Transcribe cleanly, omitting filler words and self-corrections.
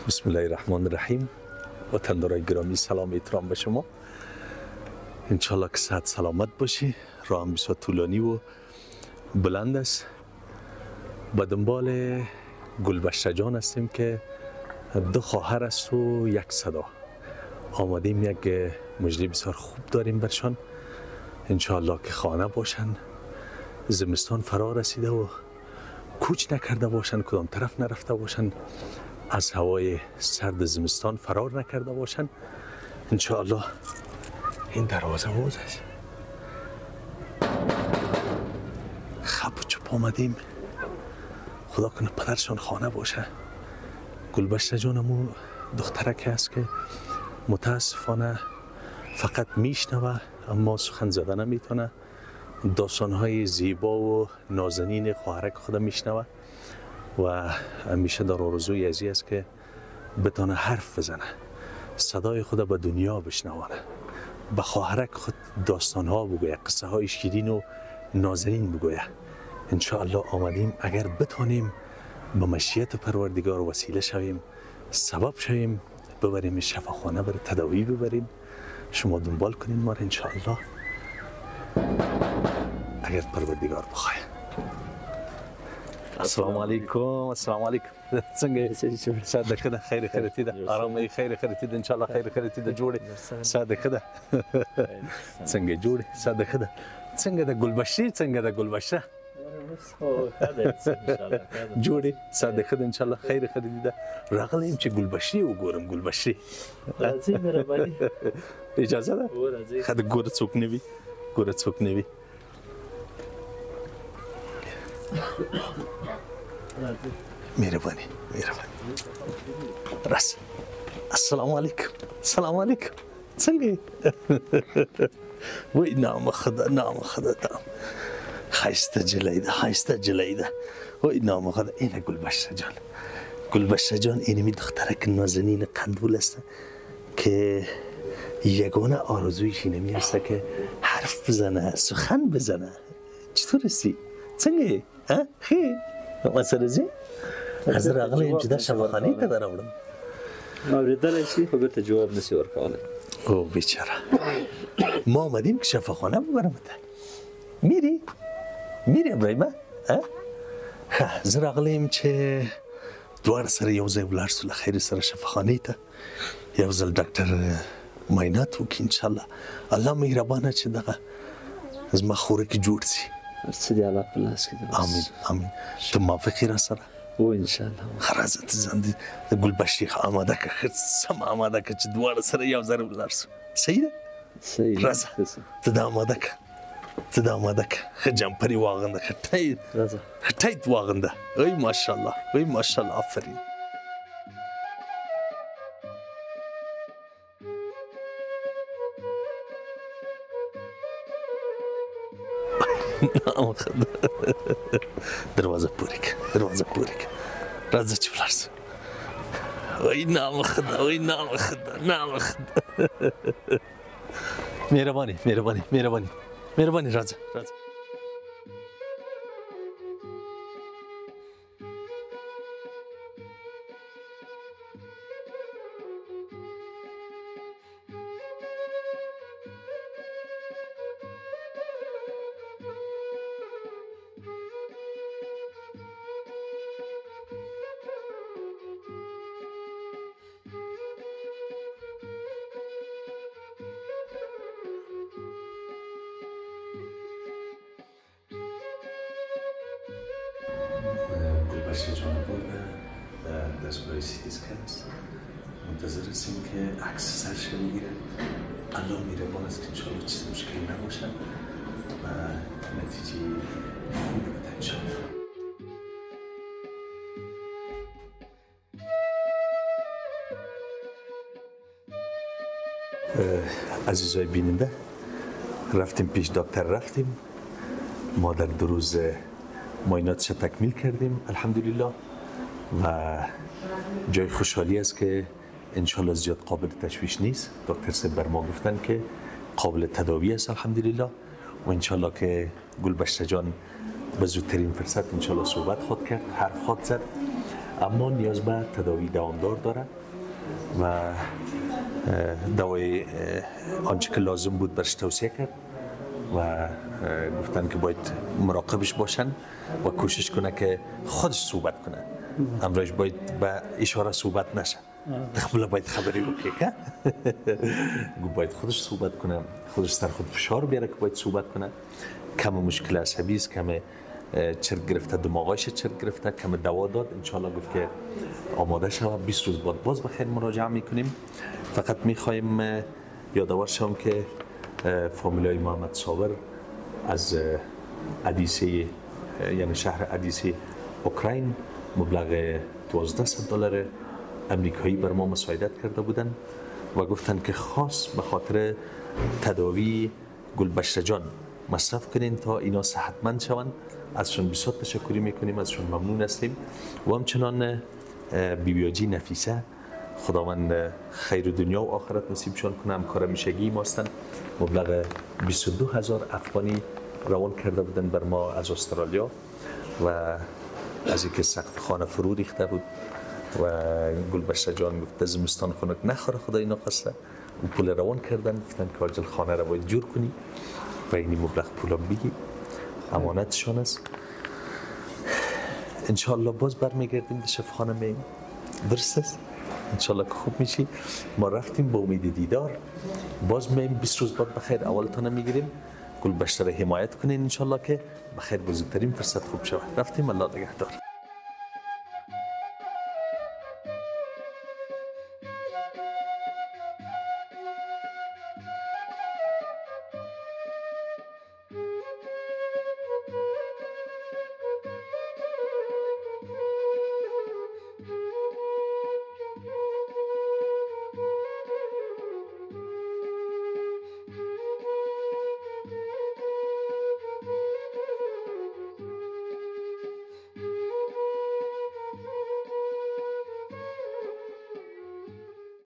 بسم الله الرحمن الرحیم. وطندارای گرامی، سلام احترام به شما. انشالله که صحت سلامت باشی. راه هم بسیار طولانی و بلند است. به دنبال گلبشته جان هستیم که دو خواهر است و یک صدا. آمدیم یک مژده بسیار خوب داریم برشان. انشالله که خانه باشن، زمستان فرا رسیده و کوچ نکرده باشن، کدام طرف نرفته باشن، از هوای سرد زمستان فرار نکرده باشن. انشاءالله. این دروازه باز است. خب و چپ آمدیم. خدا کنه پدرشان خانه باشه. گلبشته جانمو دخترک است که متاسفانه فقط میشنوه اما سخن زده نمیتونه. داستانهای زیبا و نازنین خواهرک خود میشنوه و همیشه در آرزوی ازی است که بتانه حرف بزنه، صدای خود به دنیا بشنوانه، به خواهرک خود داستانها بگویه، قصه های شیرین و نازنین بگویه. انشاءالله آمدیم اگر بتانیم به مشیت پروردگار وسیله شویم، سبب شویم، ببریم شفاخانه برای تداوی ببریم. شما دنبال کنین ما را انشاءالله اگر پروردگار بخواه. السلام علیکم. السلام علیکم. څنګه ساده کده خیر خیرتی ده آرامه خیر خیرتی ده انشاءالله خیر خیرتی ده جوړه ساده کده څنګه جوړه ساده کده څنګه د ګلبشری څنګه د ګلبشره جوړه ساده کده انشاءالله خیر خیرتی ده راغلم چې ګلبشری وګورم. ګلبشری راځي مهرباني اجازه ده راځي خد ګور څوک نیوي ګور څوک نیوي مهربانی مهربانی راست. السلام علیکم. السلام علیکم. څنګه وای نام خدا نام خدا نام خایسته جلی ده خایسته جلی ده وای نام خدا. اینه گلبشته جان. گلبشته جان اینمی دخترک نازنین قندول است که یگانه آرزویش اینمی است که حرف بزنه، سخن بزنه. چطور هستی؟ څنګه ها خیر مسئله زی حضر اغلی این جدا شفاخانه تا در آوردم اوریدل شي خو بیرته جواب نسی ورکولی. او بیچاره ما آمدیم که شفاخانه ببرم تا میری ابراهیمه حضر اغلی این چه دوار سر یو ځای ولاړ سو له خیر سره شفاخانه ته یو ځل ډاکټر معاینات وکړي انشاءالله. الله مهربانه چې دغه زما خوراک جوړ شي. څه دی الله په لاس کې دی. آمین آمین. تو موافقی را سره او انشاءالله خرازت زندی گلبشری آماده که سم آماده که چې دواړه سره یو ځای ولاړ سو. صحیح ده؟ صحیح راځه ته دا آماده که ته دا آماده که ښه جمپري واغنده ښه ټایټ واغنده. ای ماشاءالله ای ماشاءالله آفرین. نام خدا دروازه پوری که دروازه پوری که راځه چې ولاړ سو. وای نام خدا وای نام خدا نام خدا. مهرباني مهرباني مهرباني مهرباني راځه راځه. گلبشته جان برده دستگاه سیتی اسکن است. منتظر هستیم که عکس سرش بگیرن. الله مهربان است که انشاءالله چیز مشکلی نباشه و نتیجه خوبی بده انشاءالله. عزیزای بیننده رفتیم پیش دکتر رفتیم. ما در 2 روز معایناتش تکمیل کردیم الحمدلله و جای خوشحالی است که انشالله زیاد قابل تشویش نیست. دکتر صاحب بر ما گفتن که قابل تداوی است الحمدلله و انشالله که گلبشته جان به زودترین فرصت انشالله صحبت خود کرد، حرف خود زد. اما نیاز به تداوی دوامدار داره و دوای آنچه که لازم بود برش توصیه کرد و گفتن که باید مراقبش باشن و کوشش کنه که خودش صحبت کنه. امروز باید به اشاره صحبت نشه. تخبله باید خبری رو که باید خودش صحبت کنه، خودش سر خود فشار بیاره که باید صحبت کنه. کم مشکل عصبی است، کم چرک گرفته، دماغش چرک گرفته، کم دوا داد. انشالله گفت که آماده شود. 20 روز بعد باز بخیر مراجعه میکنیم. فقط میخوایم یادآور شوم که فامیلای محمد صابر از ادیسه، یعنی شهر ادیسه اوکراین، مبلغ $1200 امریکایی بر ما مساعدت کرده بودند و گفتند که خاص به خاطر تداوی گلبشره جان مصرف کنین تا اینا صحتمند شوند. ازشون بسیار تشکری میکنیم، ازشون ممنون هستیم. و همچنان بیبیاجی نفیسه، خداوند خیر دنیا و آخرت نصیبشان کنه، همکار میشگی ما هستند. مبلغ 22,000 افغانی روان کرده بودن بر ما از استرالیا و از اینکه سقف خانه فرو ریخته بود و گلبشره جان گفت زمستان خنک نخوره خدای ناخواسته، و پول روان کردن، گفتن که عاجل خانه را باید جور کنی و این مبلغ پول بگی، امانتشان است. انشالله باز برمیگردیم به شفاخانه میم، درست است؟ انشالله که خوب میشی. ما رفتیم با امید دیدار، باز میم 20 روز بعد بخیر اولتان میگیریم. گلبشره را حمایت کنین انشالله که بخیر بزرگترین فرصت خوب شود. رفتیم، الله نگهدار.